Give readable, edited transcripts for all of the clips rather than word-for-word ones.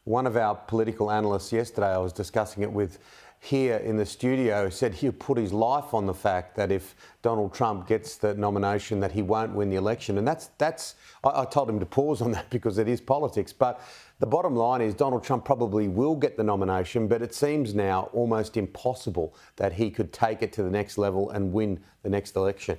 One of our political analysts yesterday, I was discussing it with here in the studio, said he'll put his life on the fact that if Donald Trump gets the nomination, that he won't win the election. And I told him to pause on that because it is politics. But the bottom line is Donald Trump probably will get the nomination, but it seems now almost impossible that he could take it to the next level and win the next election.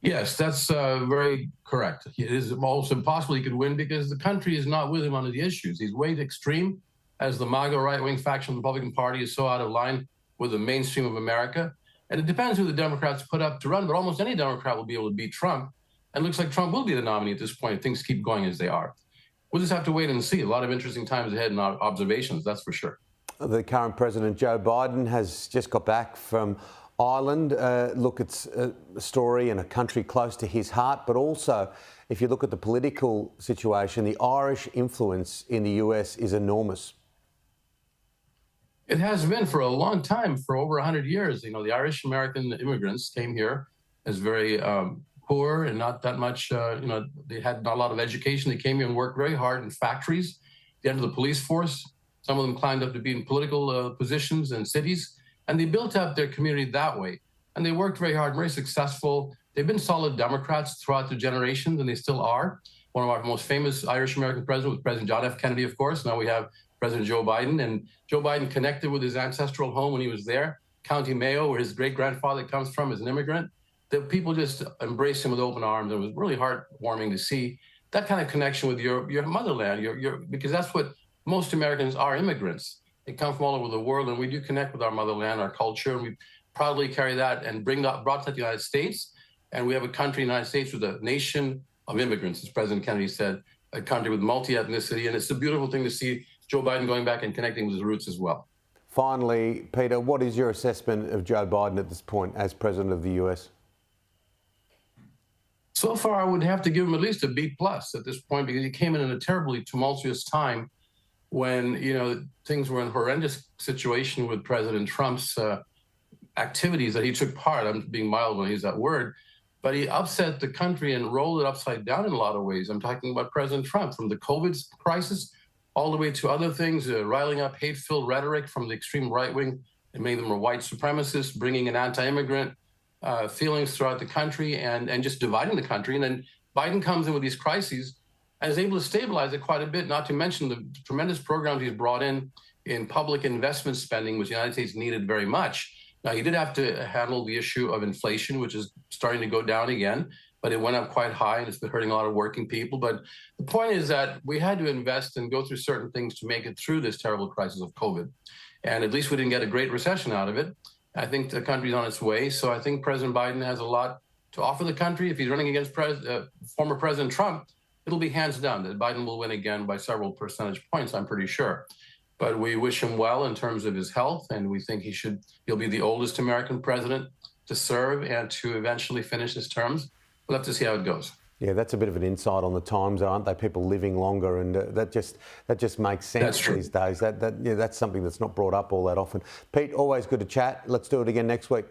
Yes, that's very correct. It is almost impossible he could win because the country is not with him on the issues. He's way extreme, as the MAGA right-wing faction of the Republican Party is so out of line with the mainstream of America. And it depends who the Democrats put up to run, but almost any Democrat will be able to beat Trump. And it looks like Trump will be the nominee at this point if things keep going as they are. We'll just have to wait and see. A lot of interesting times ahead and observations, that's for sure. The current president, Joe Biden, has just got back from Ireland. Look, it's a story and a country close to his heart, but also, if you look at the political situation, the Irish influence in the US is enormous. It has been for a long time, for over 100 years. You know, the Irish American immigrants came here as very poor and not that much, they had not a lot of education. They came here and worked very hard in factories. They entered the police force. Some of them climbed up to be in political positions in cities. And they built up their community that way. And they worked very hard, very successful. They've been solid Democrats throughout the generations, and they still are. One of our most famous Irish-American presidents was President John F. Kennedy, of course. Now we have President Joe Biden. And Joe Biden connected with his ancestral home when he was there. County Mayo, where his great-grandfather comes from, is an immigrant. The people just embraced him with open arms. It was really heartwarming to see that kind of connection with your motherland, because that's what most Americans are, immigrants. They come from all over the world, and we do connect with our motherland, our culture, and we proudly carry that and brought that to the United States. And we have a country, the United States, with a nation of immigrants, as President Kennedy said, a country with multi-ethnicity. And it's a beautiful thing to see Joe Biden going back and connecting with his roots as well. Finally, Peter, what is your assessment of Joe Biden at this point as president of the US? So far, I would have to give him at least a B+ at this point, because he came in a terribly tumultuous time when, things were in a horrendous situation with President Trump's activities that he took part. I'm being mild when I use that word, but he upset the country and rolled it upside down in a lot of ways. I'm talking about President Trump, from the COVID crisis all the way to other things, riling up hate-filled rhetoric from the extreme right-wing, and many of them were white supremacists, bringing in anti-immigrant feelings throughout the country and just dividing the country. And then Biden comes in with these crises and is able to stabilize it quite a bit, not to mention the tremendous programs he's brought in public investment spending, which the United States needed very much. Now, he did have to handle the issue of inflation, which is starting to go down again, but it went up quite high, and it's been hurting a lot of working people. But the point is that we had to invest and go through certain things to make it through this terrible crisis of COVID. And at least we didn't get a great recession out of it. I think the country's on its way. So I think President Biden has a lot to offer the country. If he's running against former President Trump, it'll be hands down that Biden will win again by several percentage points, I'm pretty sure. But we wish him well in terms of his health, and we think he'll be the oldest American president to serve and to eventually finish his terms. We'll have to see how it goes. Yeah, that's a bit of an insight on the times, aren't they? People living longer, and that just makes sense these days. That's something that's not brought up all that often. Pete, always good to chat. Let's do it again next week.